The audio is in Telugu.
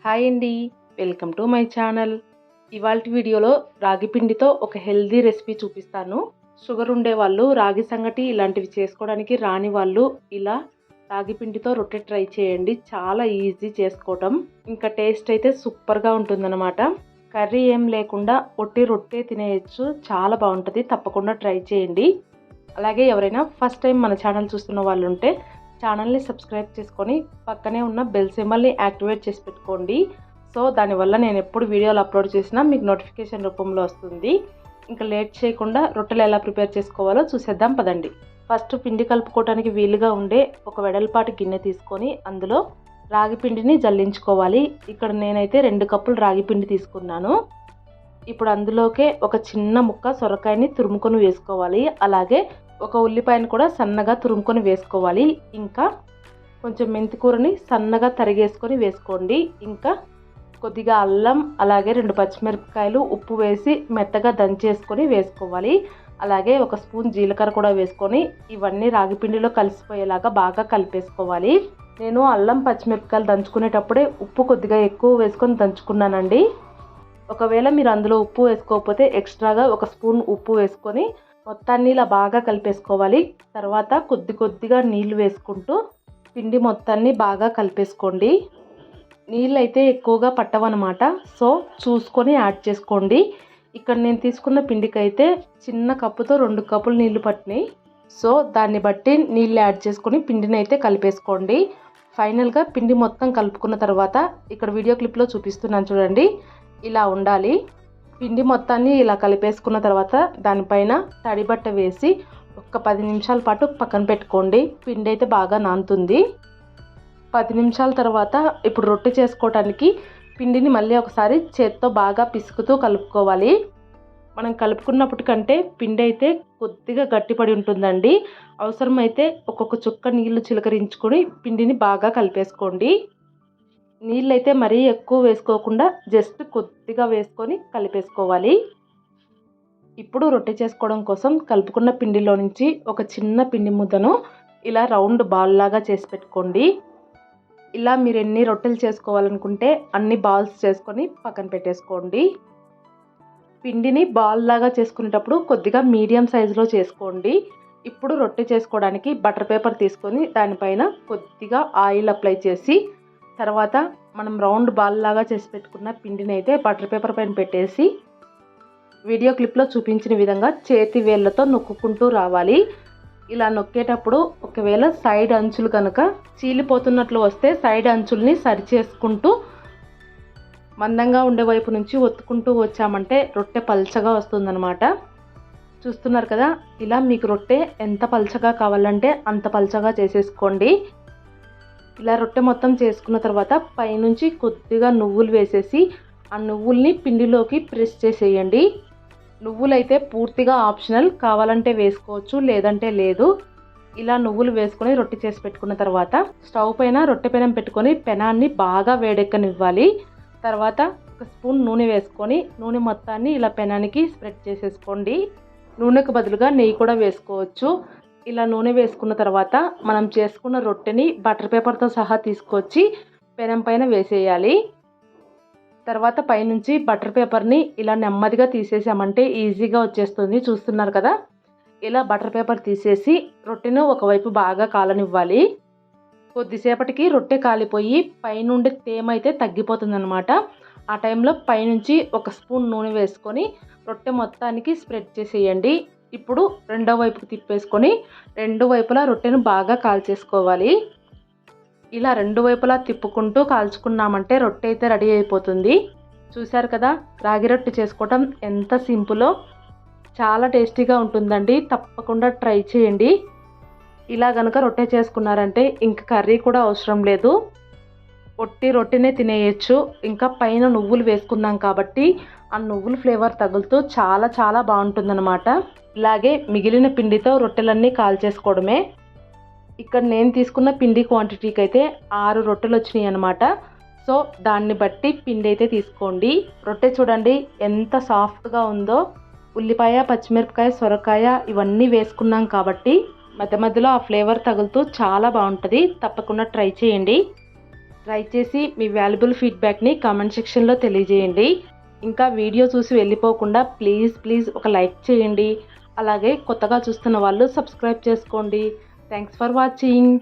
హాయ్ అండి, వెల్కమ్ టు మై ఛానల్. ఇవాల్టి వీడియోలో రాగి పిండితో ఒక హెల్దీ రెసిపీ చూపిస్తాను. షుగర్ ఉండే వాళ్ళు రాగి సంగటి ఇలాంటివి చేసుకోవడానికి రాని వాళ్ళు ఇలా రాగి పిండితో రొట్టె ట్రై చేయండి. చాలా ఈజీ చేసుకోవటం, ఇంకా టేస్ట్ అయితే సూపర్గా ఉంటుందన్నమాట. కర్రీ ఏం లేకుండా ఒట్టి రొట్టె తినేయచ్చు, చాలా బాగుంటుంది. తప్పకుండా ట్రై చేయండి. అలాగే ఎవరైనా ఫస్ట్ టైం మన ఛానల్ చూస్తున్న వాళ్ళు ఉంటే ఛానల్ని సబ్స్క్రైబ్ చేసుకొని పక్కనే ఉన్న బెల్ సింబల్ని యాక్టివేట్ చేసి పెట్టుకోండి. సో దానివల్ల నేను ఎప్పుడు వీడియోలు అప్లోడ్ చేసినా మీకు నోటిఫికేషన్ రూపంలో వస్తుంది. ఇంకా లేట్ చేయకుండా రొట్టెలు ఎలా ప్రిపేర్ చేసుకోవాలో చూసేద్దాం పదండి. ఫస్ట్ పిండి కలుపుకోవడానికి వీలుగా ఉండే ఒక వెడల్పాటి గిన్నె తీసుకొని అందులో రాగి పిండిని జల్లించుకోవాలి. ఇక్కడ నేనైతే 2 కప్పులు రాగి పిండి తీసుకున్నాను. ఇప్పుడు అందులోకే ఒక చిన్న ముక్క సొరకాయని తురుముకొని వేసుకోవాలి. అలాగే ఒక ఉల్లిపాయను కూడా సన్నగా తురుముకొని వేసుకోవాలి. ఇంకా కొంచెం మెంతికూరని సన్నగా తరిగేసుకొని వేసుకోండి. ఇంకా కొద్దిగా అల్లం, అలాగే 2 పచ్చిమిరపకాయలు, ఉప్పు వేసి మెత్తగా దంచేసుకొని వేసుకోవాలి. అలాగే ఒక స్పూన్ జీలకర్ర కూడా వేసుకొని ఇవన్నీ రాగి పిండిలో కలిసిపోయేలాగా బాగా కలిపేసుకోవాలి. నేను అల్లం, పచ్చిమిరపకాయలు దంచుకునేటప్పుడే ఉప్పు కొద్దిగా ఎక్కువ వేసుకొని దంచుకున్నానండి. ఒకవేళ మీరు అందులో ఉప్పు వేసుకోకపోతే ఎక్స్ట్రాగా ఒక స్పూన్ ఉప్పు వేసుకొని మొత్తాన్ని ఇలా బాగా కలిపేసుకోవాలి. తర్వాత కొద్దిగా నీళ్లు వేసుకుంటూ పిండి మొత్తాన్ని బాగా కలిపేసుకోండి. నీళ్ళు అయితే ఎక్కువగా పట్టవన్నమాట, సో చూసుకొని యాడ్ చేసుకోండి. ఇక్కడ నేను తీసుకున్న పిండికి అయితే చిన్న కప్పుతో 2 కప్పులు నీళ్లు పట్టినాయి. సో దాన్ని బట్టి నీళ్ళు యాడ్ చేసుకొని పిండిని అయితే కలిపేసుకోండి. ఫైనల్గా పిండి మొత్తం కలుపుకున్న తర్వాత ఇక్కడ వీడియో క్లిప్లో చూపిస్తున్నాను చూడండి, ఇలా ఉండాలి. పిండి మొత్తాన్ని ఇలా కలిపేసుకున్న తర్వాత దానిపైన తడి బట్ట వేసి ఒక 10 నిమిషాల పాటు పక్కన పెట్టుకోండి. పిండి అయితే బాగా నానుతుంది. 10 నిమిషాల తర్వాత ఇప్పుడు రొట్టె చేసుకోవడానికి పిండిని మళ్ళీ ఒకసారి చేత్తో బాగా పిసుకుతూ కలుపుకోవాలి. మనం కలుపుకున్నప్పటికంటే పిండి అయితే కొద్దిగా గట్టిపడి ఉంటుందండి. అవసరమైతే ఒక్కొక్క చుక్క నీళ్లు చిలకరించుకొని పిండిని బాగా కలిపేసుకోండి. నీళ్ళు అయితే మరీ ఎక్కువ వేసుకోకుండా జస్ట్ కొద్దిగా వేసుకొని కలిపేసుకోవాలి. ఇప్పుడు రొట్టె చేసుకోవడం కోసం కలుపుకున్న పిండిలో నుంచి ఒక చిన్న పిండి ముద్దను ఇలా రౌండ్ బాల్ లాగా చేసి పెట్టుకోండి. ఇలా మీరు ఎన్ని రొట్టెలు చేసుకోవాలనుకుంటే అన్ని బాల్స్ చేసుకొని పక్కన పెట్టేసుకోండి. పిండిని బాల్ లాగా చేసుకునేటప్పుడు కొద్దిగా మీడియం సైజులో చేసుకోండి. ఇప్పుడు రొట్టె చేసుకోవడానికి బటర్ పేపర్ తీసుకొని దానిపైన కొద్దిగా ఆయిల్ అప్లై చేసి తర్వాత మనం రౌండ్ బాల్ లాగా చేసి పెట్టుకున్న పిండిని అయితే బటర్ పేపర్ పైన పెట్టేసి వీడియో క్లిప్లో చూపించిన విధంగా చేతి వేళ్ళతో నొక్కుంటూ రావాలి. ఇలా నొక్కేటప్పుడు ఒకవేళ సైడ్ అంచులు కనుక చీలిపోతున్నట్లు వస్తే సైడ్ అంచుల్ని సరి చేసుకుంటూ మందంగా ఉండే వైపు నుంచి ఒత్తుకుంటూ వచ్చామంటే రొట్టె పల్చగా వస్తుందన్నమాట. చూస్తున్నారు కదా, ఇలా మీకు రొట్టె ఎంత పల్చగా కావాలంటే అంత పల్చగా చేసేసుకోండి. ఇలా రొట్టె మొత్తం చేసుకున్న తర్వాత పైనుంచి కొద్దిగా నువ్వులు వేసేసి ఆ నువ్వుల్ని పిండిలోకి ప్రెస్ చేసేయండి. నువ్వులైతే పూర్తిగా ఆప్షనల్, కావాలంటే వేసుకోవచ్చు లేదంటే లేదు. ఇలా నువ్వులు వేసుకొని రొట్టె చేసి పెట్టుకున్న తర్వాత స్టవ్ పైన రొట్టె పెనం పెట్టుకొని పెనాన్ని బాగా వేడెక్కనివ్వాలి. తర్వాత ఒక స్పూన్ నూనె వేసుకొని నూనె మొత్తాన్ని ఇలా పెనానికి స్ప్రెడ్ చేసేసుకోండి. నూనెకు బదులుగా నెయ్యి కూడా వేసుకోవచ్చు. ఇలా నూనె వేసుకున్న తర్వాత మనం చేసుకున్న రొట్టెని బటర్ పేపర్తో సహా తీసుకొచ్చి పెనం పైన వేసేయాలి. తర్వాత పైనుంచి బటర్ పేపర్ని ఇలా నెమ్మదిగా తీసేసామంటే ఈజీగా వచ్చేస్తుంది. చూస్తున్నారు కదా, ఇలా బటర్ పేపర్ తీసేసి రొట్టెను ఒకవైపు బాగా కాలనివ్వాలి. కొద్దిసేపటికి రొట్టె కాలిపోయి పైనుండి తేమ అయితే తగ్గిపోతుందన్నమాట. ఆ టైంలో పైనుంచి ఒక స్పూన్ నూనె వేసుకొని రొట్టె మొత్తానికి స్ప్రెడ్ చేసేయండి. ఇప్పుడు రెండో వైపుకి తిప్పేసుకొని 2 వైపులా రొట్టెను బాగా కాల్చేసుకోవాలి. ఇలా 2 వైపులా తిప్పుకుంటూ కాల్చుకున్నామంటే రొట్టె అయితే రెడీ అయిపోతుంది. చూశారు కదా, రాగి రొట్టె చేసుకోవటం ఎంత సింపులో, చాలా టేస్టీగా ఉంటుందండి. తప్పకుండా ట్రై చేయండి. ఇలా కనుక రొట్టె చేసుకున్నారంటే ఇంక కర్రీ కూడా అవసరం లేదు, ఒట్టి రొట్టెనే తినేయచ్చు. ఇంకా పైన నువ్వులు వేసుకున్నాం కాబట్టి ఆ నువ్వుల ఫ్లేవర్ తగులుతూ చాలా చాలా బాగుంటుందన్నమాట. ఇలాగే మిగిలిన పిండితో రొట్టెలన్నీ కాల్చేసుకోవడమే. ఇక్కడ నేను తీసుకున్న పిండి క్వాంటిటీకి అయితే 6 రొట్టెలు వచ్చినాయి అన్నమాట. సో దాన్ని బట్టి పిండి అయితే తీసుకోండి. రొట్టె చూడండి ఎంత సాఫ్ట్గా ఉందో. ఉల్లిపాయ, పచ్చిమిరపకాయ, సొరకాయ ఇవన్నీ వేసుకున్నాం కాబట్టి మధ్య మధ్యలో ఆ ఫ్లేవర్ తగులుతూ చాలా బాగుంటుంది. తప్పకుండా ట్రై చేయండి. ట్రై చేసి మీ వాల్యుబుల్ ఫీడ్బ్యాక్ని కామెంట్ సెక్షన్లో తెలియజేయండి. ఇంకా వీడియో చూసి వెళ్ళిపోకుండా ప్లీజ్ ఒక లైక్ చేయండి. అలాగే కొత్తగా చూస్తున్న వాళ్ళు సబ్స్క్రైబ్ చేసుకోండి. Thanks for watching.